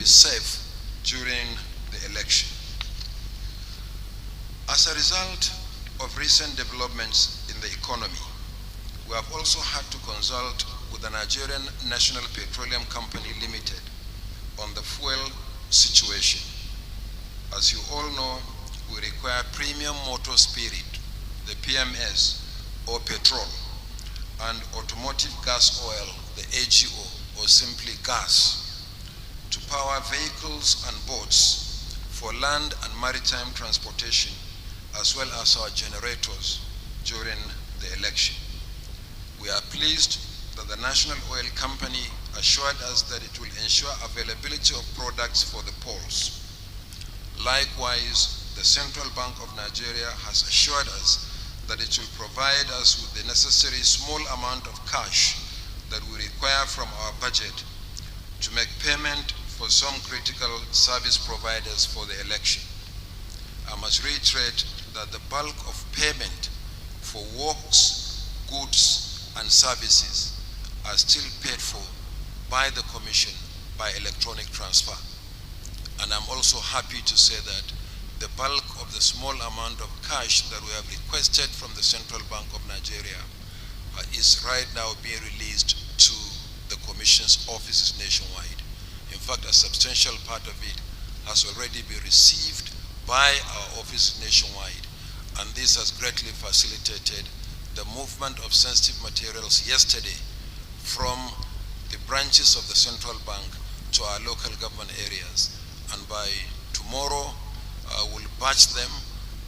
be safe during the election. As a result of recent developments in the economy, we have also had to consult with the Nigerian National Petroleum Company Limited on the fuel situation. As you all know, we require premium motor spirit, the PMS, or petrol, and automotive gas oil, the AGO, or simply gas, to power vehicles and boats for land and maritime transportation, as well as our generators during the election. We are pleased that the National Oil Company assured us that it will ensure availability of products for the polls. Likewise, the Central Bank of Nigeria has assured us that it will provide us with the necessary small amount of cash that we require from our budget to make payment for some critical service providers for the election. I must reiterate that the bulk of payment for works, goods, and services are still paid for by the Commission by electronic transfer. And I'm also happy to say that the bulk of the small amount of cash that we have requested from the Central Bank of Nigeria is right now being released to the Commission's offices nationwide. In fact, a substantial part of it has already been received by our office nationwide, and this has greatly facilitated the movement of sensitive materials yesterday from the branches of the Central Bank to our local government areas. And by tomorrow, we'll batch them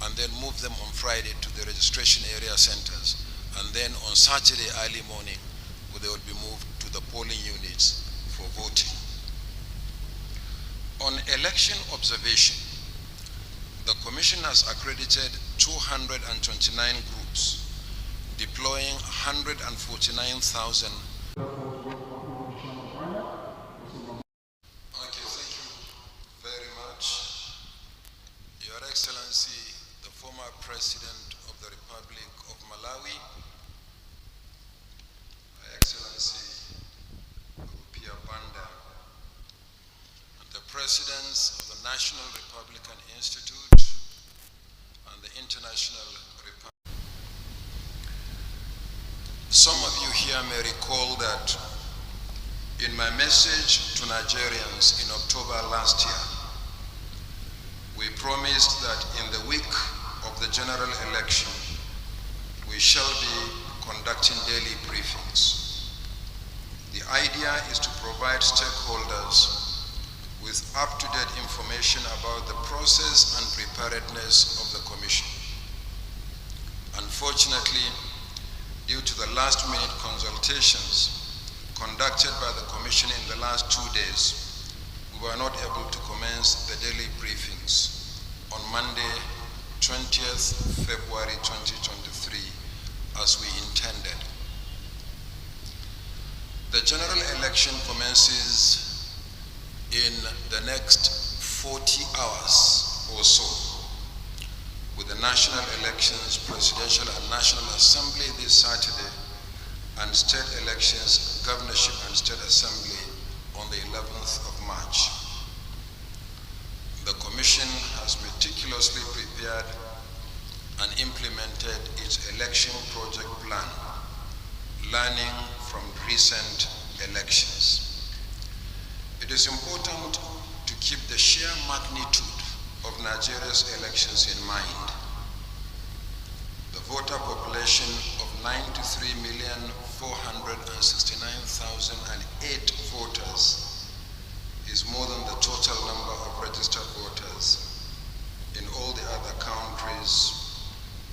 and then move them on Friday to the registration area centers. And then on Saturday early morning, they will be moved to the polling units for voting. On election observation, the Commission has accredited 229 groups, deploying 149,000. Your Excellency, the former President of the Republic of Malawi, Her Excellency Rupia Banda, and the Presidents of the National Republican Institute and the International Republic. Some of you here may recall that in my message to Nigerians in October last year, we promised that in the week of the general election, we shall be conducting daily briefings. The idea is to provide stakeholders with up-to-date information about the process and preparedness of the Commission. Unfortunately, due to the last-minute consultations conducted by the Commission in the last 2 days, we were not able to commence the daily briefings on Monday, 20th February 2023, as we intended. The general election commences in the next 40 hours or so, with the national elections, presidential and national assembly this Saturday, and state elections, governorship and state assembly on the 11th of March. The Commission has meticulously prepared and implemented its election project plan, learning from recent elections. It is important to keep the sheer magnitude of Nigeria's elections in mind. The voter population of 93,469,008 voters is more than the total number of registered voters in all the other countries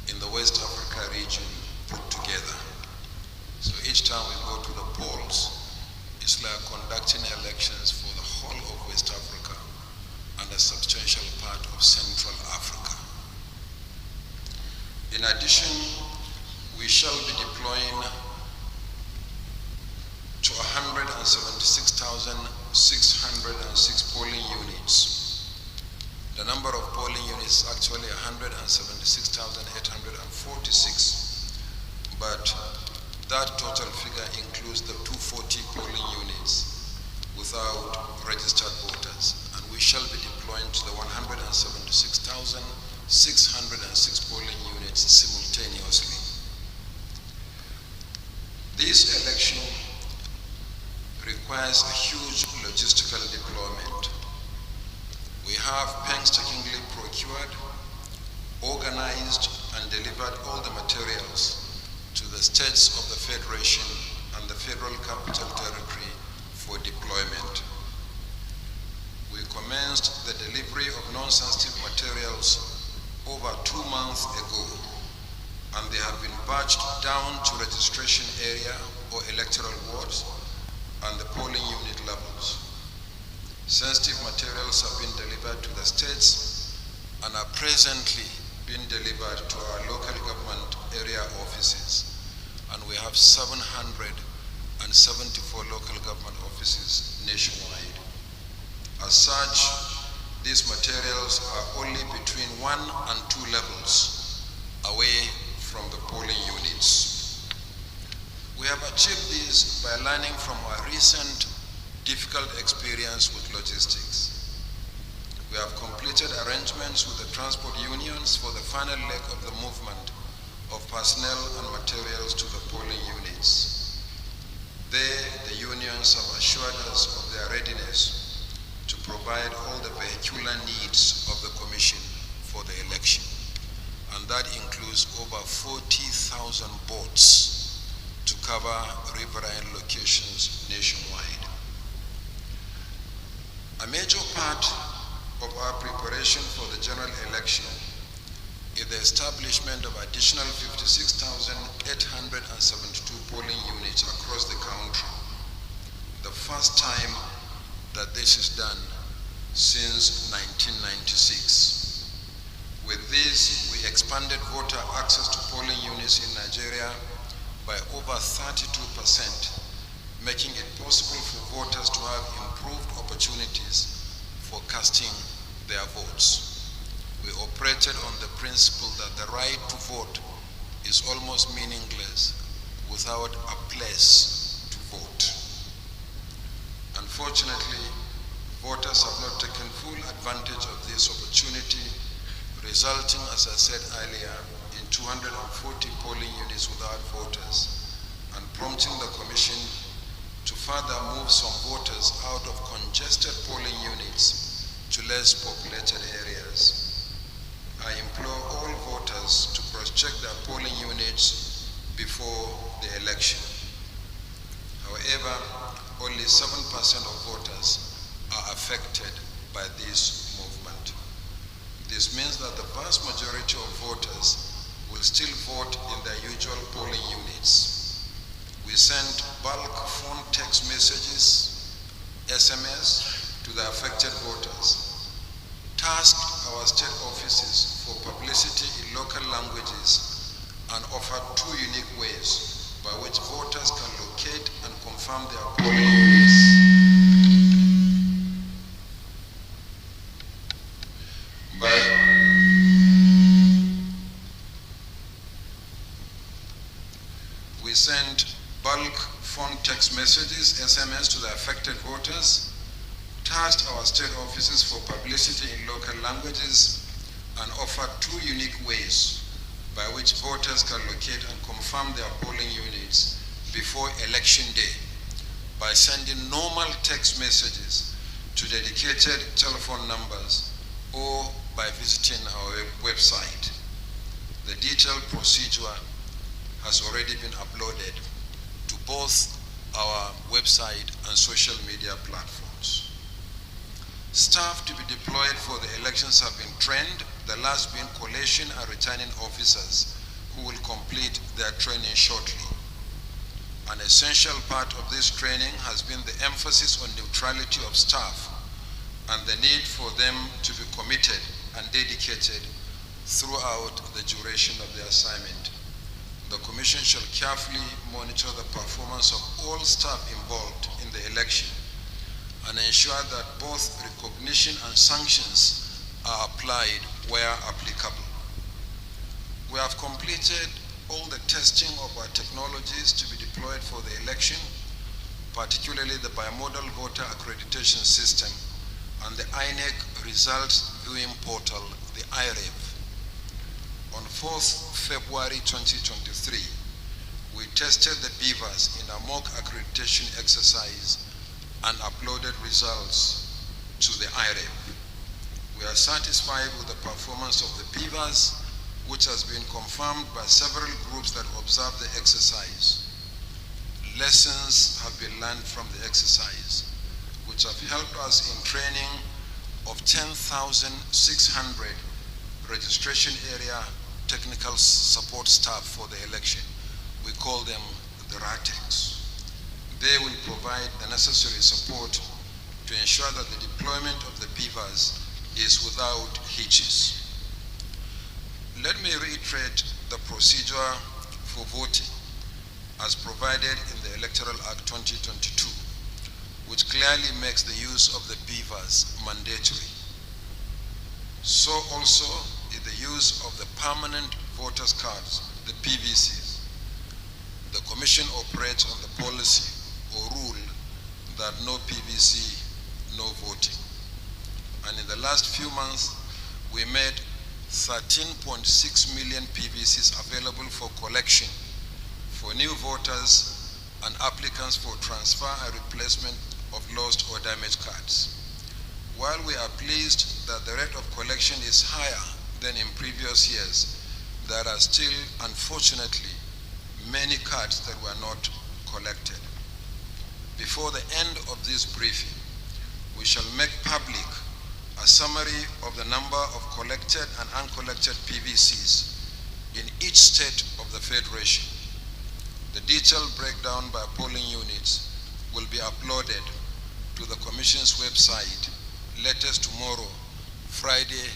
in the West Africa region put together. So each time we go to the polls, it's like conducting elections for the whole of West Africa and a substantial part of Central Africa. In addition, we shall be deploying to 176,606 polling units. The number of polling units is actually 176,846, but that total figure includes the 240 polling units without registered voters, and we shall be deploying to the 176,606 polling units simultaneously. This election requires a huge logistical deployment. We have painstakingly procured, organized, and delivered all the materials to the states of the Federation and the Federal Capital Territory for deployment. We commenced the delivery of non-sensitive materials over 2 months ago, and they have been batched down to registration area or electoral wards and the polling unit levels. Sensitive materials have been delivered to the states and are presently being delivered to our local government area offices, and we have 774 local government offices nationwide. As such, these materials are only between 1 and 2 levels away from the polling units. We have achieved this by learning from our recent difficult experience with logistics. We have completed arrangements with the transport unions for the final leg of the movement of personnel and materials to the polling units. There, the unions have assured us of their readiness to provide all the vehicular needs of the Commission for the election, and that includes over 40,000 boats to cover riverine locations nationwide. A major part of our preparation for the general election is the establishment of additional 56,872 polling units across the country, the first time that this is done since 1996. With this, we expanded voter access to polling units in Nigeria by over 32%, making it possible for voters to have improved opportunities for casting their votes. We operated on the principle that the right to vote is almost meaningless without a place to vote. Unfortunately, voters have not taken full advantage of this opportunity, resulting, as I said earlier, in 240 polling units without voters, and prompting the Commission to further move some voters out of congested polling units to less populated areas. I implore all voters to cross-check their polling units before the election. However, only 7% of voters are affected by this movement. This means that the vast majority of voters will still vote in their usual polling units. We sent bulk phone text messages, SMS, to the affected voters, tasked our state offices for publicity in local languages, and offered 2 unique ways by which voters can locate and confirm their polling units. We sent bulk phone text messages, SMS, to the affected voters, tasked our state offices for publicity in local languages, and offered 2 unique ways by which voters can locate and confirm their polling units before election day, by sending normal text messages to dedicated telephone numbers or by visiting our website. The detailed procedure has already been uploaded to both our website and social media platforms. Staff to be deployed for the elections have been trained, the last being collation and returning officers who will complete their training shortly. An essential part of this training has been the emphasis on neutrality of staff and the need for them to be committed and dedicated throughout the duration of the assignment. The Commission shall carefully monitor the performance of all staff involved in the election and ensure that both recognition and sanctions are applied where applicable. We have completed all the testing of our technologies to be deployed for the election, particularly the bimodal voter accreditation system and the INEC results viewing portal, the IREV. On 4th February 2023, we tested the beavers in a mock accreditation exercise and uploaded results to the IREV. We are satisfied with the performance of the beavers, which has been confirmed by several groups that observed the exercise. Lessons have been learned from the exercise, which have helped us in training of 10,600 registration area technical support staff for the election. We call them the RATEX. They will provide the necessary support to ensure that the deployment of the beavers is without hitches. Let me reiterate the procedure for voting as provided in the Electoral Act 2022, which clearly makes the use of the beavers mandatory. So also is the use of the permanent voters cards, the PVCs. The Commission operates on the policy or rule that no PVC, no voting. And in the last few months, we made 13.6 million PVCs available for collection for new voters and applicants for transfer and replacement of lost or damaged cards. While we are pleased that the rate of collection is higher than in previous years, there are still, unfortunately, many cards that were not collected. Before the end of this briefing, we shall make public a summary of the number of collected and uncollected PVCs in each state of the Federation. The detailed breakdown by polling units will be uploaded to the Commission's website latest tomorrow, Friday,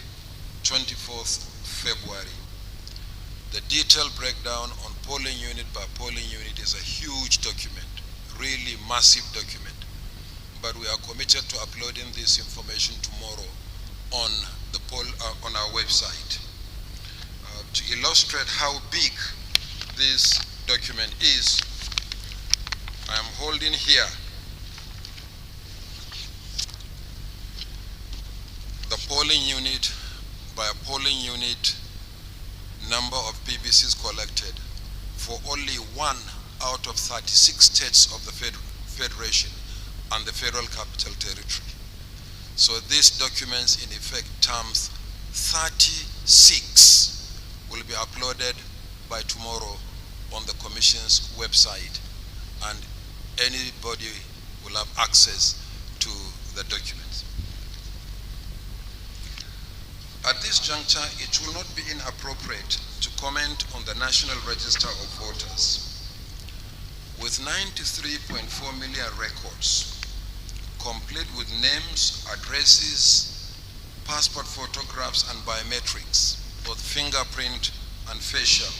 24th February. The detailed breakdown on polling unit by polling unit is a huge document, really massive document. But we are committed to uploading this information tomorrow on the on our website. To illustrate how big this document is, I am holding here the polling unit by polling unit number of PVCs collected for only 1 out of 36 states of the Federation and the Federal Capital Territory. So this documents in effect terms 36 will be uploaded by tomorrow on the Commission's website, and anybody will have access to the documents. At this juncture, it will not be inappropriate to comment on the National Register of Voters. With 93.4 million records, complete with names, addresses, passport photographs, and biometrics, both fingerprint and facial,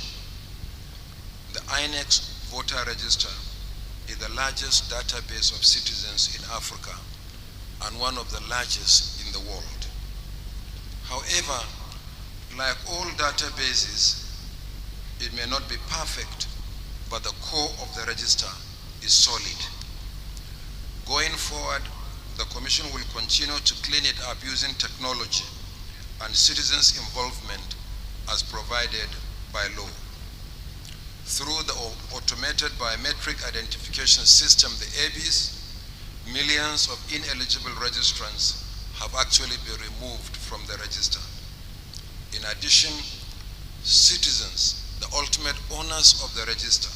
the INEC voter register is the largest database of citizens in Africa and one of the largest in the world. However, like all databases, it may not be perfect, but the core of the register is solid. Going forward, the Commission will continue to clean it up using technology and citizens' involvement as provided by law. Through the automated biometric identification system, the ABIS, millions of ineligible registrants have actually been removed from the register. In addition, citizens, the ultimate owners of the register,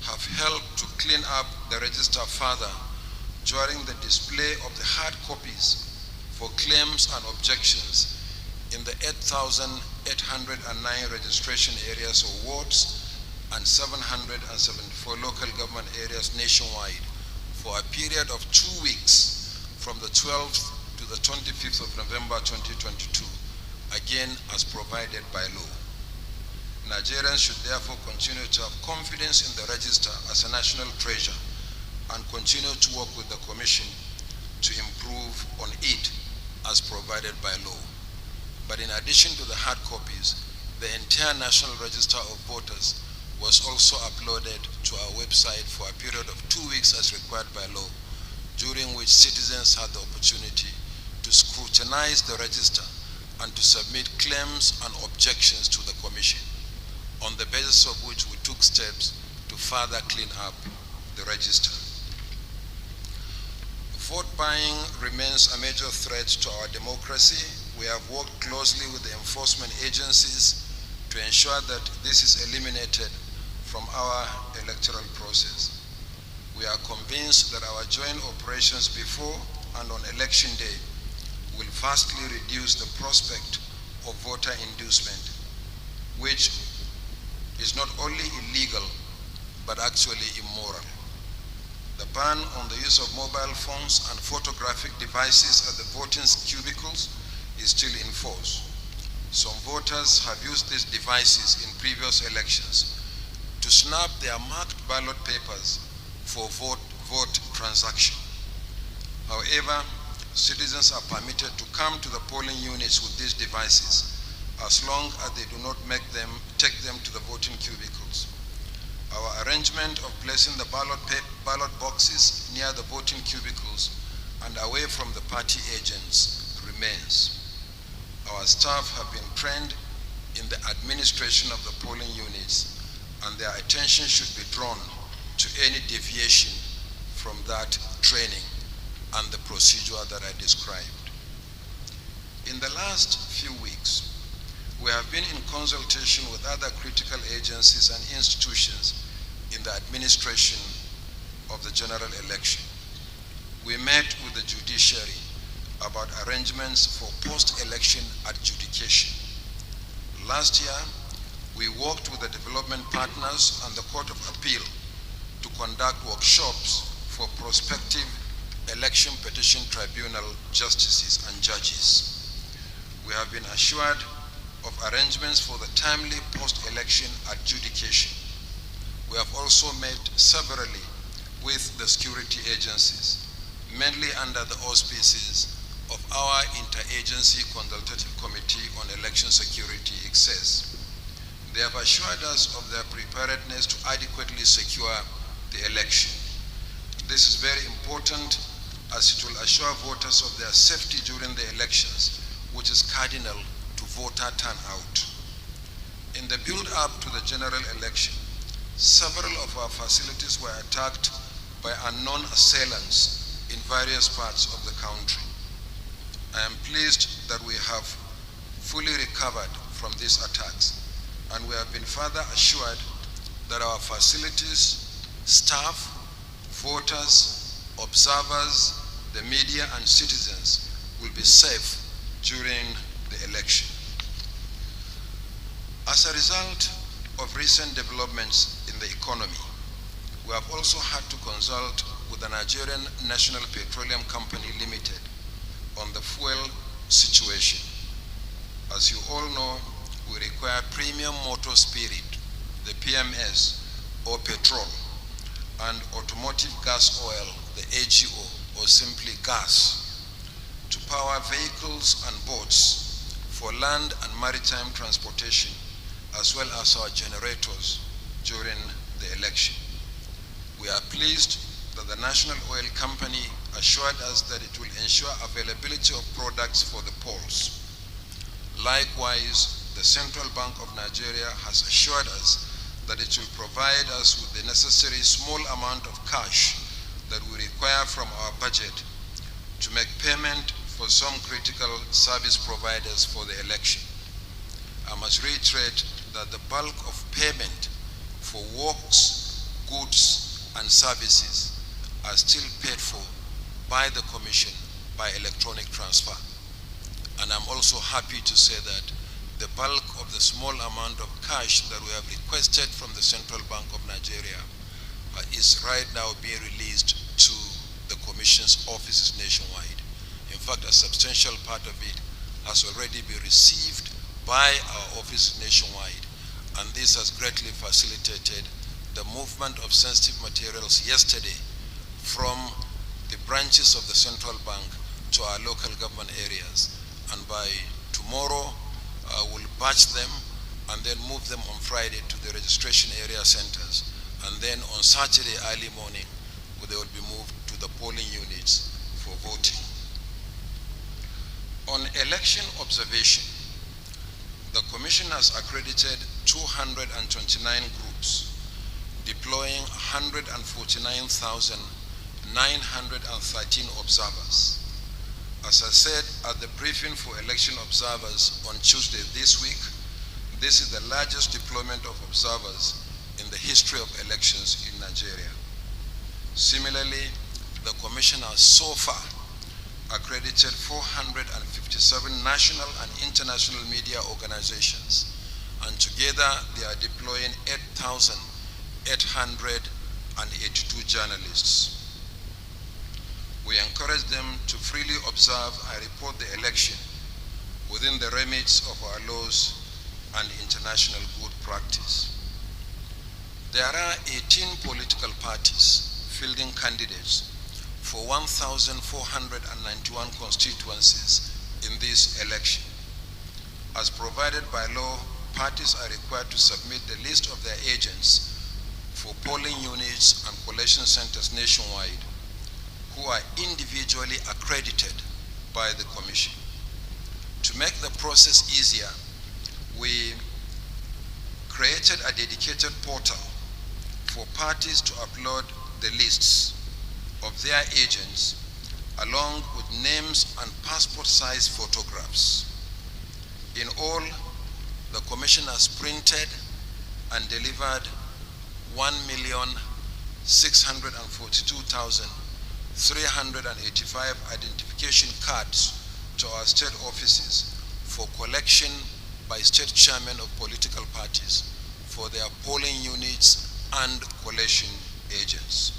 have helped to clean up the register further during the display of the hard copies for claims and objections in the 8,809 registration areas or wards and 774 local government areas nationwide for a period of 2 weeks from the 12th to the 25th of November 2022, again as provided by law. Nigerians should therefore continue to have confidence in the register as a national treasure and continue to work with the Commission to improve on it as provided by law. But in addition to the hard copies, the entire National Register of Voters was also uploaded to our website for a period of 2 weeks as required by law, during which citizens had the opportunity to scrutinize the register and to submit claims and objections to the Commission, on the basis of which we took steps to further clean up the register. Vote buying remains a major threat to our democracy. We have worked closely with the enforcement agencies to ensure that this is eliminated from our electoral process. We are convinced that our joint operations before and on election day will vastly reduce the prospect of voter inducement, which is not only illegal, but actually immoral. The ban on the use of mobile phones and photographic devices at the voting cubicles is still in force. Some voters have used these devices in previous elections to snap their marked ballot papers for vote transaction. However, citizens are permitted to come to the polling units with these devices as long as they do not take them to the voting cubicles. Our arrangement of placing the ballot boxes near the voting cubicles and away from the party agents remains. Our staff have been trained in the administration of the polling units, and their attention should be drawn to any deviation from that training and the procedure that I described. In the last few weeks, we have been in consultation with other critical agencies and institutions in the administration of the general election. We met with the judiciary about arrangements for post-election adjudication. Last year, we worked with the development partners and the Court of Appeal to conduct workshops for prospective election petition tribunal justices and judges. We have been assured of arrangements for the timely post-election adjudication. We have also met severally with the security agencies, mainly under the auspices of our Interagency Consultative Committee on Election Security, ICSES. They have assured us of their preparedness to adequately secure the election. This is very important, as it will assure voters of their safety during the elections, which is cardinal to voter turnout. In the build-up to the general election, several of our facilities were attacked by unknown assailants in various parts of the country. I am pleased that we have fully recovered from these attacks, and we have been further assured that our facilities, staff, voters, observers, the media, and citizens will be safe during the election. As a result of recent developments in the economy, we have also had to consult with the Nigerian National Petroleum Company Limited on the fuel situation. As you all know, we require premium motor spirit, the PMS, or petrol, and automotive gas oil, the AGO, or simply gas, to power vehicles and boats for land and maritime transportation, as well as our generators during the election. We are pleased that the National Oil Company assured us that it will ensure availability of products for the polls. Likewise, the Central Bank of Nigeria has assured us that it will provide us with the necessary small amount of cash that we require from our budget to make payment for some critical service providers for the election. I must reiterate that the bulk of payment for works, goods, and services are still paid for by the Commission by electronic transfer. And I'm also happy to say that the bulk of the small amount of cash that we have requested from the Central Bank of Nigeria is right now being released to the Commission's offices nationwide. In fact, a substantial part of it has already been received by our office nationwide, and this has greatly facilitated the movement of sensitive materials yesterday from the branches of the Central Bank to our local government areas. And by tomorrow, we'll batch them and then move them on Friday to the registration area centers. And then on Saturday early morning, they will be moved to the polling units for voting. On election observation, the Commission has accredited 229 groups, deploying 149,913 observers. As I said at the briefing for election observers on Tuesday this week, this is the largest deployment of observers in the history of elections in Nigeria. Similarly, the Commission has so far accredited 457 national and international media organizations, and together they are deploying 8,882 journalists. We encourage them to freely observe and report the election within the remits of our laws and international good practice. There are 18 political parties fielding candidates for 1,491 constituencies in this election. As provided by law, parties are required to submit the list of their agents for polling units and collation centers nationwide who are individually accredited by the Commission. To make the process easier, we created a dedicated portal for parties to upload the lists of their agents along with names and passport-size photographs. In all, the Commission has printed and delivered 1,642,385 identification cards to our state offices for collection by state chairmen of political parties for their polling units and collation agents.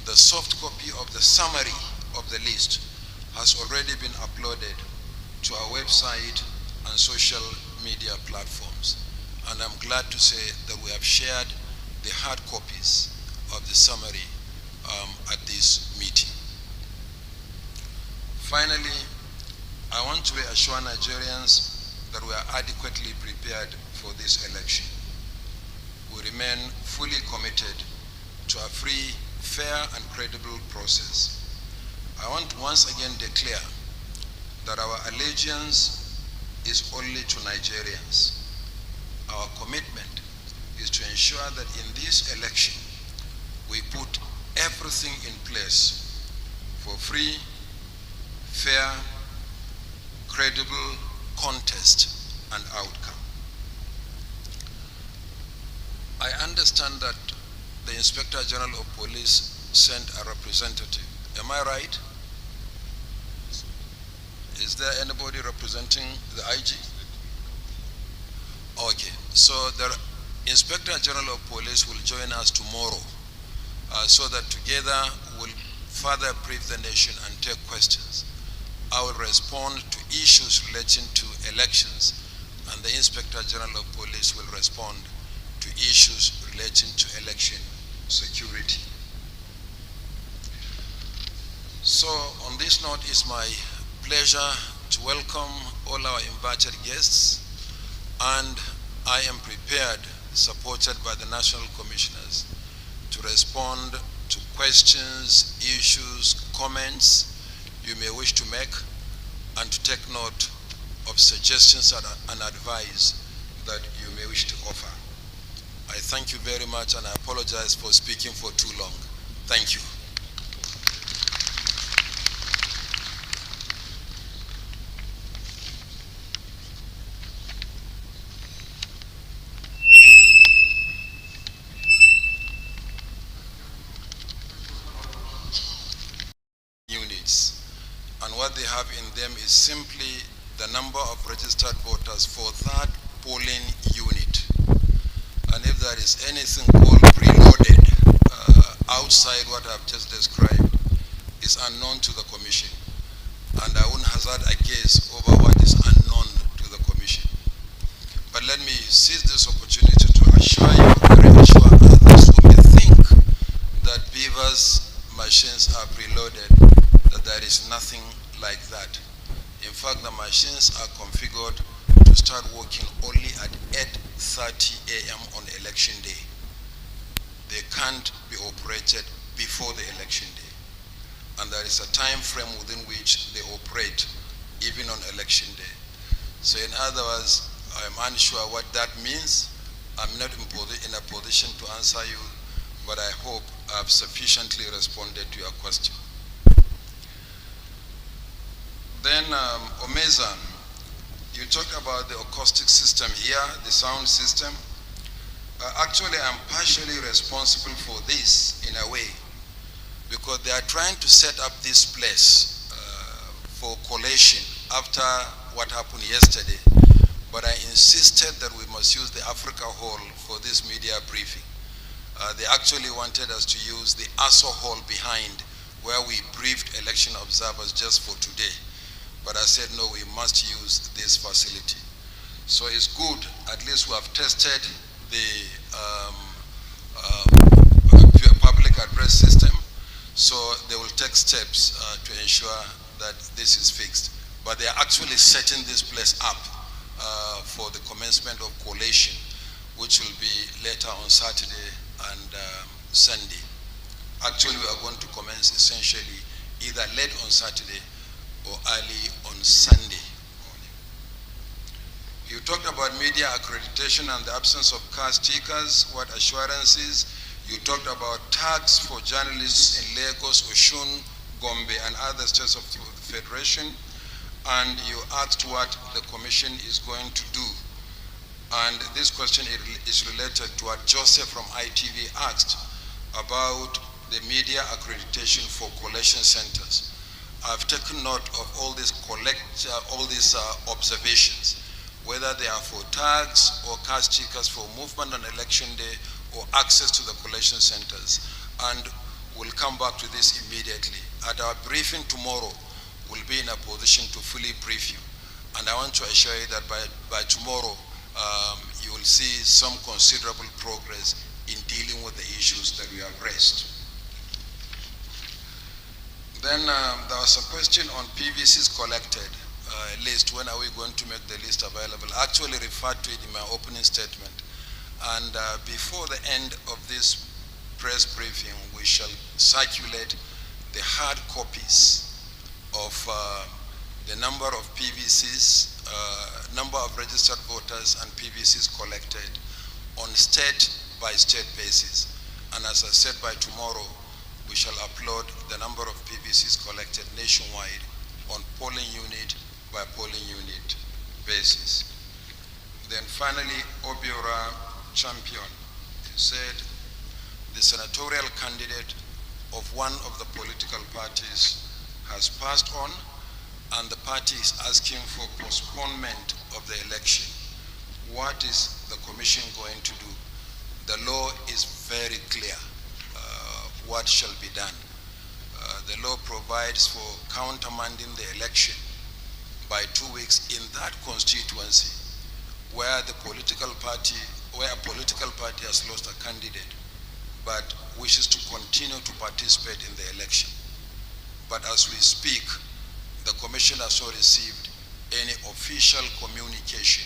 The soft copy of the summary of the list has already been uploaded to our website and social media platforms, and I'm glad to say that we have shared the hard copies of the summary at this meeting. Finally, I want to reassure Nigerians that we are adequately prepared for this election. We remain fully committed to a free, fair, and credible process. I want to once again declare that our allegiance is only to Nigerians. Our commitment is to ensure that in this election, we put everything in place for free, fair, credible contest and outcome. I understand that the Inspector General of Police sent a representative. Am I right? Is there anybody representing the IG? Okay, so the Inspector General of Police will join us tomorrow so that together we'll further brief the nation and take questions. I will respond to issues relating to elections, and the Inspector General of Police will respond to issues relating to election security. So on this note, it's my pleasure to welcome all our invited guests, and I am prepared, supported by the national commissioners, to respond to questions, issues, comments you may wish to make, and to take note of suggestions and advice that you may wish to offer. I thank you very much, and I apologize for speaking for too long. Thank you. Units, and what they have in them is simply the number of registered voters for that polling unit. And if there is anything called preloaded outside what I've just described, is unknown to the Commission. And I wouldn't hazard a guess over what is unknown to the Commission. But let me seize this opportunity to assure you, reassure others who may think that Beaver's machines are preloaded, that there is nothing like that. In fact, the machines are configured to to start working only at 8:30 a.m. on election day. They can't be operated before the election day. And there is a time frame within which they operate, even on election day. So in other words, I'm unsure what that means. I'm not in a position to answer you, but I hope I've sufficiently responded to your question. Then, Omeza, you talked about the acoustic system here, the sound system. Actually, I'm partially responsible for this in a way, because they are trying to set up this place for collation after what happened yesterday. But I insisted that we must use the Africa Hall for this media briefing. They actually wanted us to use the ASO Hall behind, where we briefed election observers just for today. But I said, no, we must use this facility. So it's good, at least we have tested the public address system. So they will take steps to ensure that this is fixed. But they are actually setting this place up for the commencement of collation, which will be later on Saturday and Sunday. Actually, we are going to commence essentially either late on Saturday or early on Sunday morning. You talked about media accreditation and the absence of car stickers, what assurances. You talked about tags for journalists in Lagos, Oshun, Gombe, and other states of the Federation. And you asked what the Commission is going to do. And this question is related to what Joseph from ITV asked about the media accreditation for collection centers. I've taken note of all these observations, whether they are for tags or car stickers for movement on election day or access to the collection centers. And we'll come back to this immediately. At our briefing tomorrow, we'll be in a position to fully brief you. And I want to assure you that by tomorrow, you will see some considerable progress in dealing with the issues that we have raised. Then there was a question on PVCs collected list. When are we going to make the list available? I actually referred to it in my opening statement. And before the end of this press briefing, we shall circulate the hard copies of the number of PVCs, number of registered voters and PVCs collected on state-by-state basis. And as I said, by tomorrow, we shall upload the number of PVCs collected nationwide on polling unit by polling unit basis. Then finally, Obiora Champion said the senatorial candidate of one of the political parties has passed on, and the party is asking for postponement of the election. What is the Commission going to do? The law is very clear what shall be done. The law provides for countermanding the election by 2 weeks in that constituency where a political party has lost a candidate but wishes to continue to participate in the election. But as we speak, the Commission has not received any official communication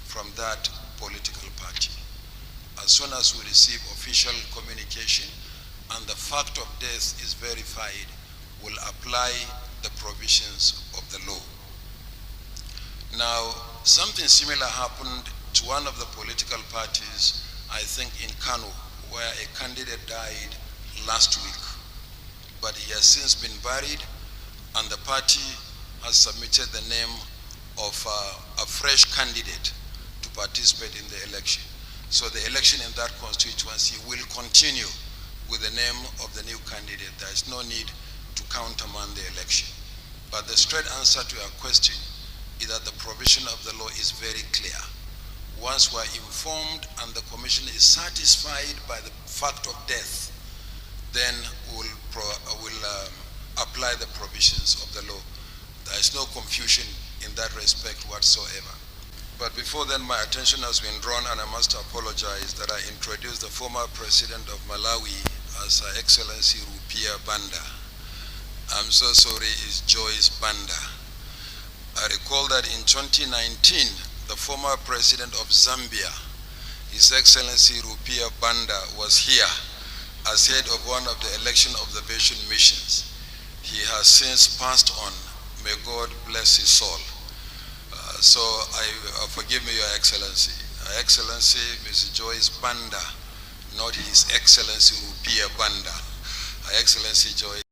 from that political party. As soon as we receive official communication and the fact of death is verified, we'll apply the provisions of the law. Now, something similar happened to one of the political parties, I think in Kano, where a candidate died last week. But he has since been buried, and the party has submitted the name of a fresh candidate to participate in the election. So the election in that constituency will continue with the name of the new candidate. There is no need to countermand the election. But the straight answer to your question is that the provision of the law is very clear. Once we're informed and the Commission is satisfied by the fact of death, then we'll apply the provisions of the law. There is no confusion in that respect whatsoever. But before then, my attention has been drawn, and I must apologize that I introduced the former president of Malawi as Her Excellency Rupia Banda. I'm so sorry, it's Joyce Banda. I recall that in 2019, the former president of Zambia, His Excellency Rupia Banda, was here as head of one of the election observation missions. He has since passed on. May God bless his soul. So forgive me, Your Excellency. Her Excellency, Mrs. Joyce Banda, not His Excellency Rupia Banda. Her Excellency Joyce.